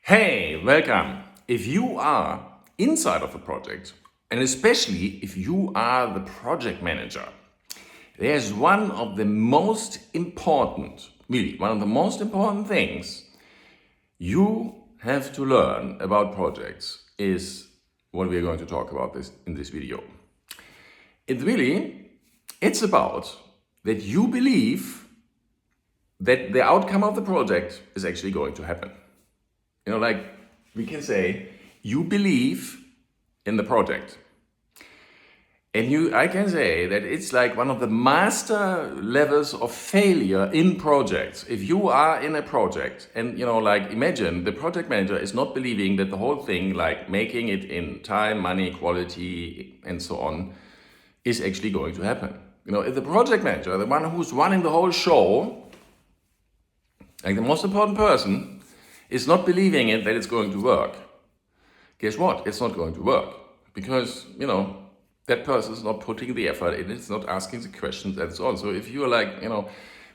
Hey, welcome. If you are inside of a project, and especially if you are the project manager, there's one of the most important, really, one of the most important things you have to learn about projects is what we're going to talk about this in this video. It's about that you believe that the outcome of the project is actually going to happen. Like we can say, you believe in the project. And I can say that it's like one of the master levels of failure in projects. If you are in a project and, imagine the project manager is not believing that the whole thing, like making it in time, money, quality, and so on, is actually going to happen. If the project manager, the one who's running the whole show, like the most important person, is not believing it that it's going to work, guess what? It's not going to work because, that person is not putting the effort in, it's not asking the questions and so on. So if you're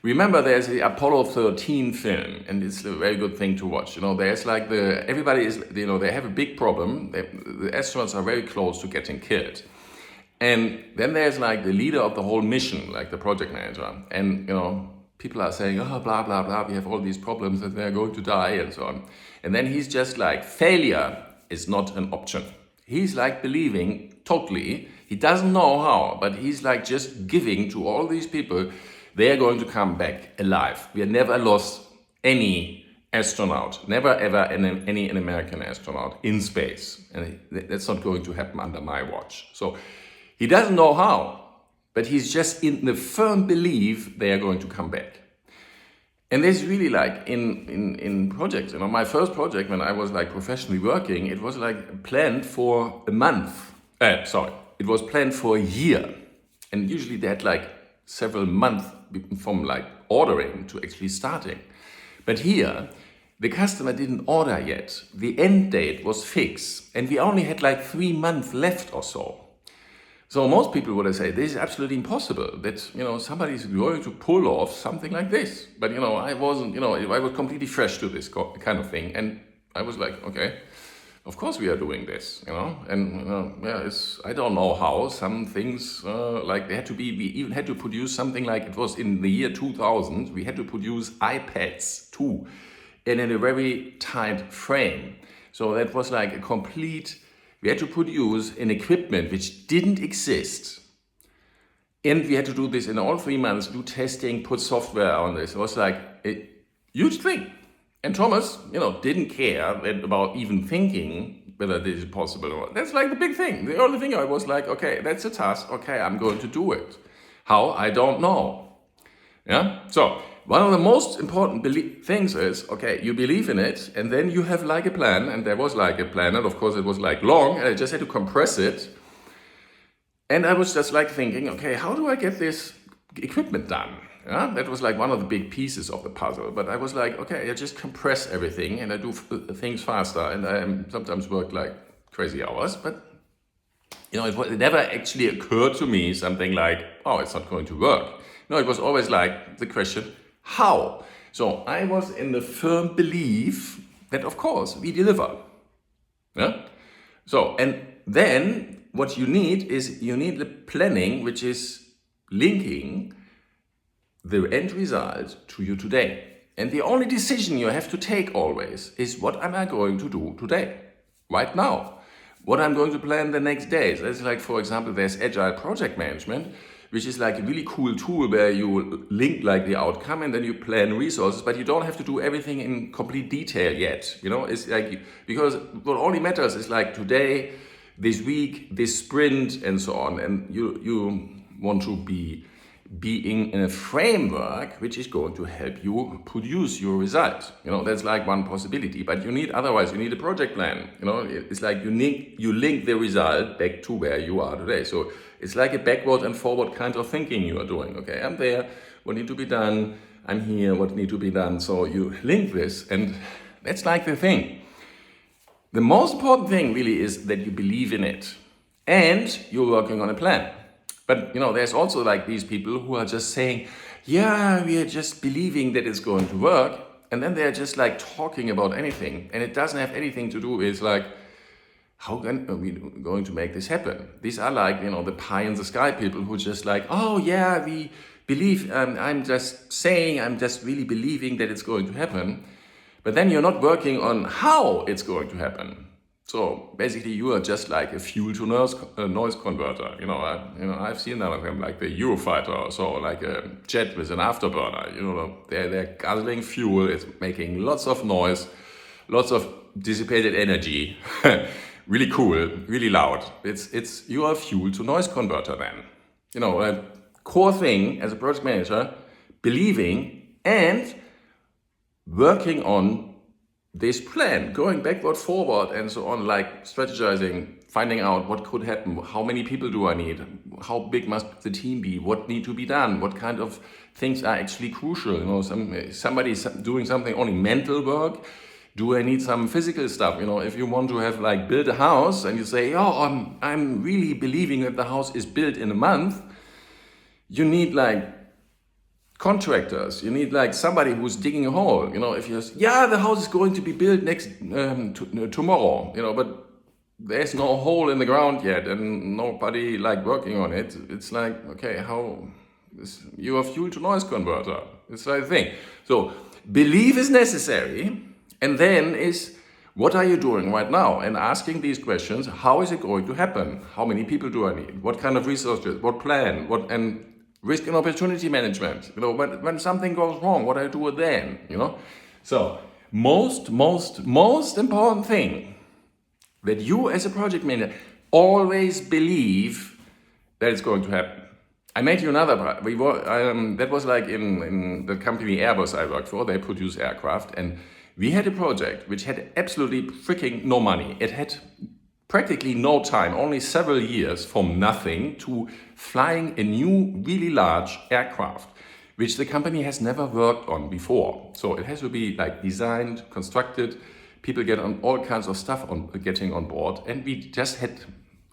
remember there's the Apollo 13 film, and it's a very good thing to watch. There's everybody is, they have a big problem. The astronauts are very close to getting killed. And then there's the leader of the whole mission, like the project manager. And, people are saying, oh, blah, blah, blah, we have all these problems and they're going to die and so on. And then he's just failure is not an option. He's believing totally, he doesn't know how, but he's just giving to all these people, they're going to come back alive. We have never lost any astronaut, never ever any American astronaut in space. And that's not going to happen under my watch. So he doesn't know how, but he's just in the firm belief they are going to come back. And this is really in projects. My first project when I was professionally working, it was planned for a month. It was planned for a year. And usually they had several months from ordering to actually starting. But here, the customer didn't order yet. The end date was fixed. And we only had 3 months left or so. So most people would say, this is absolutely impossible that, somebody is going to pull off something like this. But, I wasn't, I was completely fresh to this kind of thing. And I was okay, of course we are doing this, And, I don't know how some things, they had to be, we even had to produce something it was in the year 2000. We had to produce iPads too, and in a very tight frame. So that was a complete... We had to produce an equipment which didn't exist. And we had to do this in all 3 months, do testing, put software on this. It was a huge thing. And Thomas, didn't care about even thinking whether this is possible or not. That's the big thing. The only thing I was okay, that's a task. Okay, I'm going to do it. How? I don't know. Yeah? So, one of the most important things is, okay, you believe in it, and then you have a plan, and there was a plan, and of course it was long, and I just had to compress it. And I was just thinking, okay, how do I get this equipment done? Yeah? That was one of the big pieces of the puzzle. But I was okay, I just compress everything, and I do things faster, and I sometimes work crazy hours, but it never actually occurred to me something oh, it's not going to work. No, it was always the question, how? So I was in the firm belief that, of course, we deliver. Yeah? So, and then what you need is the planning, which is linking the end result to you today. And the only decision you have to take always is, what am I going to do today, right now? What I'm going to plan the next days. That's for example, there's Agile Project Management, which is a really cool tool where you link the outcome and then you plan resources, but you don't have to do everything in complete detail yet. It's because what only matters is today, this week, this sprint, and so on. And you want to be being in a framework which is going to help you produce your result. That's one possibility, but otherwise you need a project plan. It's you link the result back to where you are today. So it's a backward and forward kind of thinking you are doing. Okay, I'm there, what needs to be done? I'm here, what needs to be done? So you link this, and that's the thing. The most important thing really is that you believe in it and you're working on a plan. But, there's also these people who are just saying, yeah, we are just believing that it's going to work. and then they're just like talking about anything, and it doesn't have anything to do with like, how are we going to make this happen? These are like, the pie in the sky people who just like, oh yeah, we believe, I'm just really believing that it's going to happen. But then you're not working on how it's going to happen. So basically you are just like a fuel to noise converter. I've seen none of them like the Eurofighter or so, like a jet with an afterburner. They're guzzling fuel, it's making lots of noise, lots of dissipated energy. Really cool, really loud. You are a fuel to noise converter then. A core thing as a project manager, believing and working on this plan, going backward, forward, and so on, like strategizing, finding out what could happen, how many people do I need, how big must the team be, what need to be done, what kind of things are actually crucial. Somebody's doing something only mental work. Do I need some physical stuff? If you want to have like build a house and you say, oh, I'm really believing that the house is built in a month, you need like contractors, you need like somebody who's digging a hole. If you the house is going to be built tomorrow, but there's no hole in the ground yet and nobody like working on it. It's like, okay, you are fuel to noise converter. It's like a thing. So belief is necessary, and then is what are you doing right now? And asking these questions: how is it going to happen? How many people do I need? What kind of resources? What plan? And risk and opportunity management. When something goes wrong, what do I do then? So most important thing that you as a project manager always believe that it's going to happen. I made you another part. That was like in the company Airbus I worked for. They produce aircraft, and we had a project which had absolutely freaking no money. It had practically no time, only several years from nothing to flying a new, really large aircraft, which the company has never worked on before. So it has to be like designed, constructed, people get on all kinds of stuff getting on board, and we just had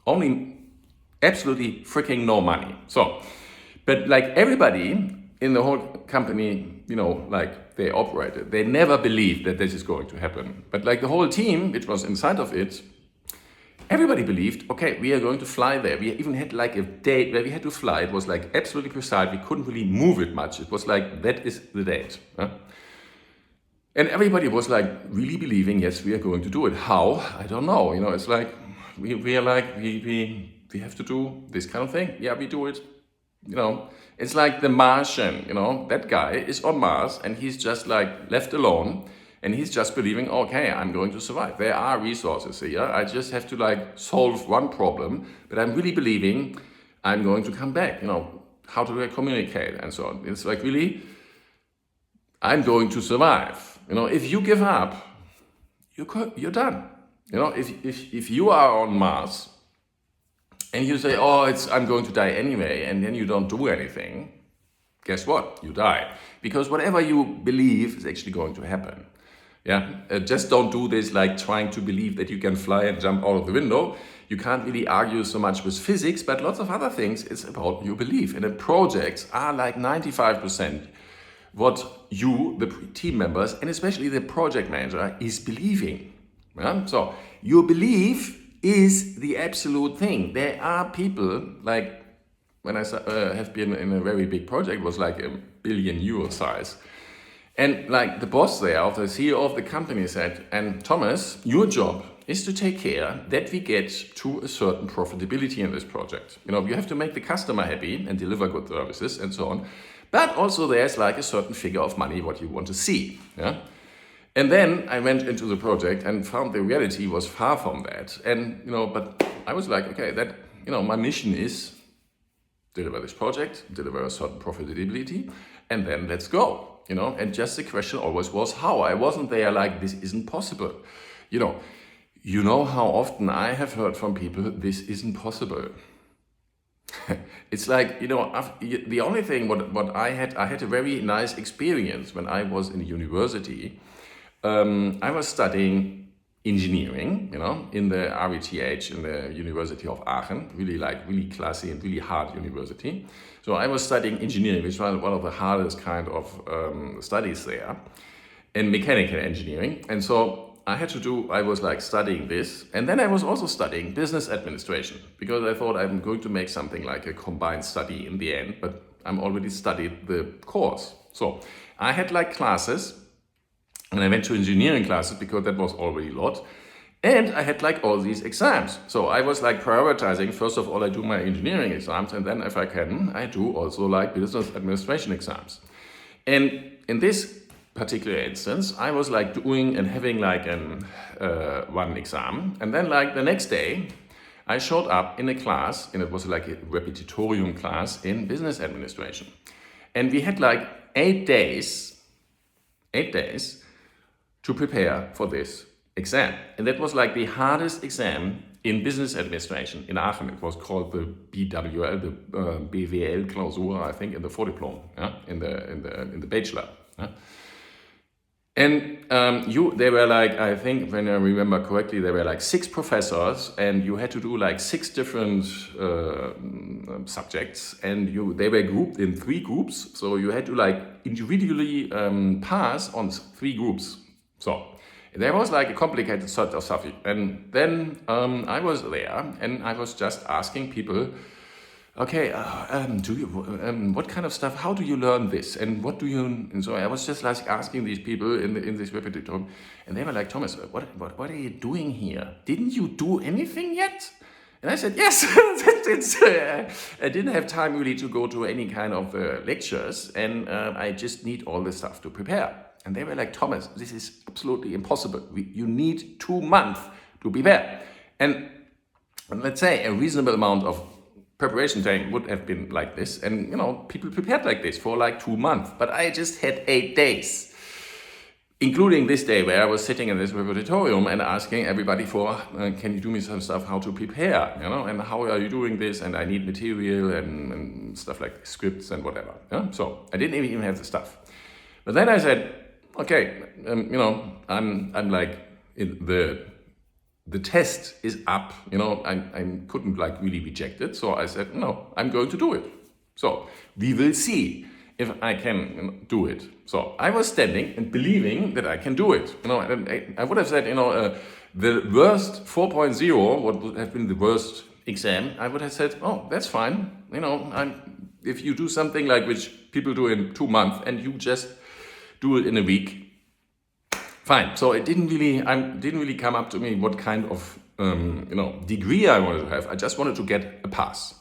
only absolutely freaking no money. So, but like everybody in the whole company, like they operated, they never believed that this is going to happen. But like the whole team, which was inside of it, everybody believed, okay, we are going to fly there. We even had like a date where we had to fly. It was like absolutely precise. We couldn't really move it much. It was like, that is the date. And everybody was like really believing, yes, we are going to do it. How? I don't know. It's like, we are like, we have to do this kind of thing. Yeah, we do it. It's like the Martian, that guy is on Mars and he's just like left alone. And he's just believing, okay, I'm going to survive. There are resources here. I just have to like solve one problem, but I'm really believing I'm going to come back. How do I communicate and so on. It's like really, I'm going to survive. If you give up, you're done. If you are on Mars and you say, oh, I'm going to die anyway, and then you don't do anything, guess what? You die. Because whatever you believe is actually going to happen. Just don't do this like trying to believe that you can fly and jump out of the window. You can't really argue so much with physics, but lots of other things. It's about your belief. And the projects are like 95% what you, the team members, and especially the project manager is believing. So your belief is the absolute thing. There are people, like when I have been in a very big project, it was like €1 billion size. And like the boss there, the CEO of the company said, and Thomas, your job is to take care that we get to a certain profitability in this project. You have to make the customer happy and deliver good services and so on. But also there's like a certain figure of money what you want to see. And then I went into the project and found the reality was far from that. And, but I was like, okay, that, my mission is deliver this project, deliver a certain profitability, and then let's go. And just the question always was how. I wasn't there like, this isn't possible. You know how often I have heard from people, this isn't possible. It's like, the only thing what I had a very nice experience when I was in university. I was studying engineering, in the RWTH, in the University of Aachen, really classy and really hard university. So I was studying engineering, which was one of the hardest kind of studies there. and mechanical engineering. And so I was like studying this. And then I was also studying business administration because I thought I'm going to make something like a combined study in the end, but I'm already studied the course. So I had like classes, and I went to engineering classes because that was already a lot. And I had like all these exams. So I was like prioritizing, first of all, I do my engineering exams, and then if I can, I do also like business administration exams. And in this particular instance, I was like doing and having like one exam. And then like the next day, I showed up in a class, and it was like a repetitorium class in business administration. And we had like 8 days to prepare for this exam. And that was like the hardest exam in business administration in Aachen. It was called the BWL, the BWL Klausur, I think, in the Vordiplom, yeah? in the bachelor. Yeah? And there were like, I think, when I remember correctly, there were like 6 professors, and you had to do like 6 different subjects, and they were grouped in 3 groups. So you had to like individually pass on 3 groups. So there was like a complicated sort of stuff. And then I was there, and I was just asking people, okay, what kind of stuff, how do you learn this? And what do you, and so I was just like asking these people in this repetitorium, and they were like, Thomas, what are you doing here? Didn't you do anything yet? And I said, yes, I didn't have time really to go to any kind of lectures, and I just need all the stuff to prepare. And they were like, Thomas, this is absolutely impossible. You need 2 months to prepare. And let's say a reasonable amount of preparation time would have been like this, and people prepared like this for like 2 months, but I just had 8 days, including this day where I was sitting in this repetitorium and asking everybody for, can you do me some stuff, how to prepare, and how are you doing this, and I need material and stuff like scripts and whatever. So I didn't even have the stuff. But then I said, okay, I'm like, the test is up, I couldn't like really reject it. So I said, no, I'm going to do it. So we will see if I can do it. So I was standing and believing that I can do it. I would have said, the worst 4.0, what would have been the worst exam, I would have said, oh, that's fine. If you do something like which people do in 2 months and you just do it in a week, fine. So it didn't really come up to me what kind of degree I wanted to have. I just wanted to get a pass.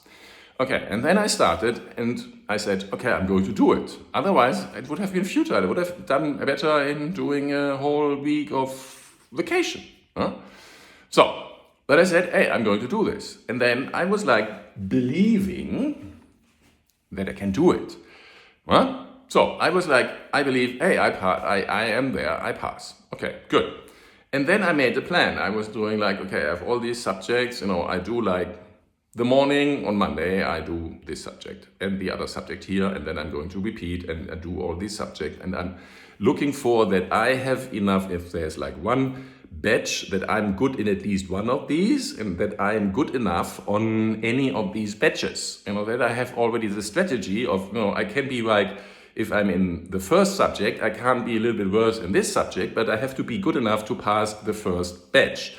Okay, and then I started, and I said, okay, I'm going to do it. Otherwise, it would have been futile. I would have done better in doing a whole week of vacation. So, but I said, hey, I'm going to do this. And then I was like believing that I can do it. So I was like, I believe, hey, I am there, I pass. Okay, good. And then I made the plan. I was doing like, okay, I have all these subjects, I do like the morning on Monday, I do this subject and the other subject here, and then I'm going to repeat and do all these subjects. And I'm looking for that I have enough, if there's like one batch, that I'm good in at least one of these, and that I'm good enough on any of these batches. That I have already the strategy of, I can be like, if I'm in the first subject, I can't be a little bit worse in this subject, but I have to be good enough to pass the first batch,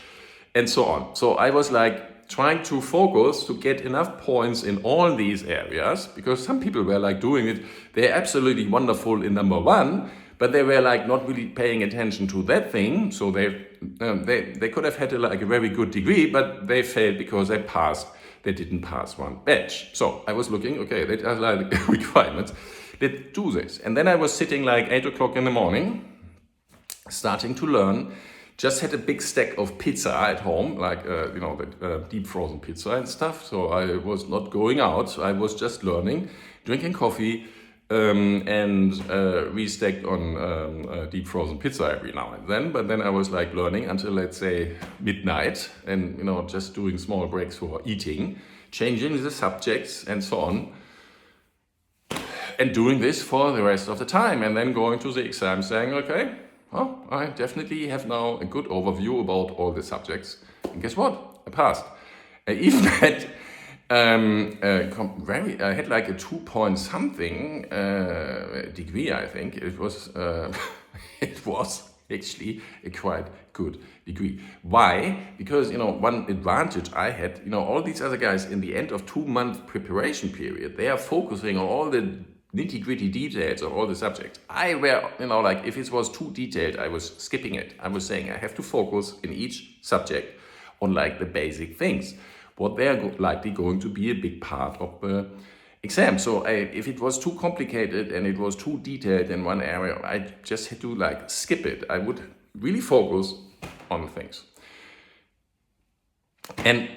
and so on. So I was like trying to focus to get enough points in all these areas, because some people were like doing it, they're absolutely wonderful in number 1, but they were like not really paying attention to that thing. So they could have had a very good degree, but they failed because they didn't pass one batch. So I was looking, okay, that are like requirements. Let's do this. And then I was sitting like 8 o'clock in the morning, starting to learn. Just had a big stack of pizza at home, like, the deep frozen pizza and stuff. So I was not going out. I was just learning, drinking coffee, and restacked on deep frozen pizza every now and then. But then I was like learning until, let's say, midnight, and, just doing small breaks for eating, changing the subjects and so on. And doing this for the rest of the time, and then going to the exam saying, okay, well, I definitely have now a good overview about all the subjects. And guess what? I passed. I even had I had like a 2 point something degree, I think. It was it was actually a quite good degree. Why? Because, one advantage I had, all these other guys in the end of 2 month preparation period, they are focusing on all the nitty gritty details of all the subjects. I were, like if it was too detailed, I was skipping it. I was saying I have to focus in each subject on like the basic things. What they are likely going to be a big part of the exam. So if it was too complicated and it was too detailed in one area, I just had to like skip it. I would really focus on things. And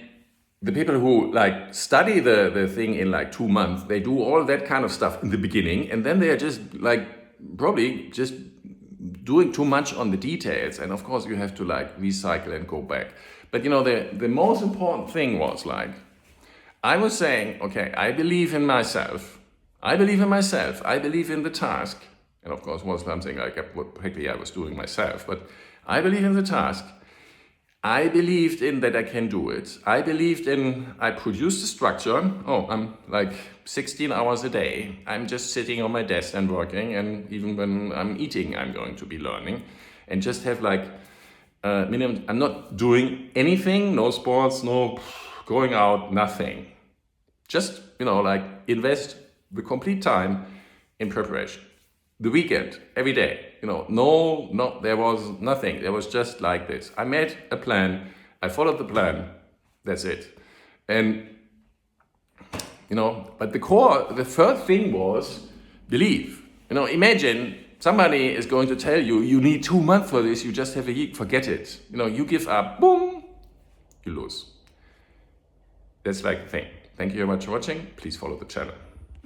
the people who like study the thing in like 2 months, they do all that kind of stuff in the beginning, and then they are just like probably just doing too much on the details. And of course you have to like recycle and go back. But the most important thing was like, I was saying, okay, I believe in myself. I believe in myself. I believe in the task. And of course, was something like what practically I was doing myself. But I believe in the task. I believed in that I can do it. I believed in, I produced a structure. Oh, I'm like 16 hours a day. I'm just sitting on my desk and working. And even when I'm eating, I'm going to be learning. And just have like minimum, I'm not doing anything, no sports, no going out, nothing. Just, like invest the complete time in preparation. The weekend, every day, no, there was nothing. There was just like this. I made a plan. I followed the plan. That's it. And, but the third thing was believe. Imagine somebody is going to tell you, you need 2 months for this. You just have a year. Forget it. You give up, boom, you lose. That's like the thing. Thank you very much for watching. Please follow the channel.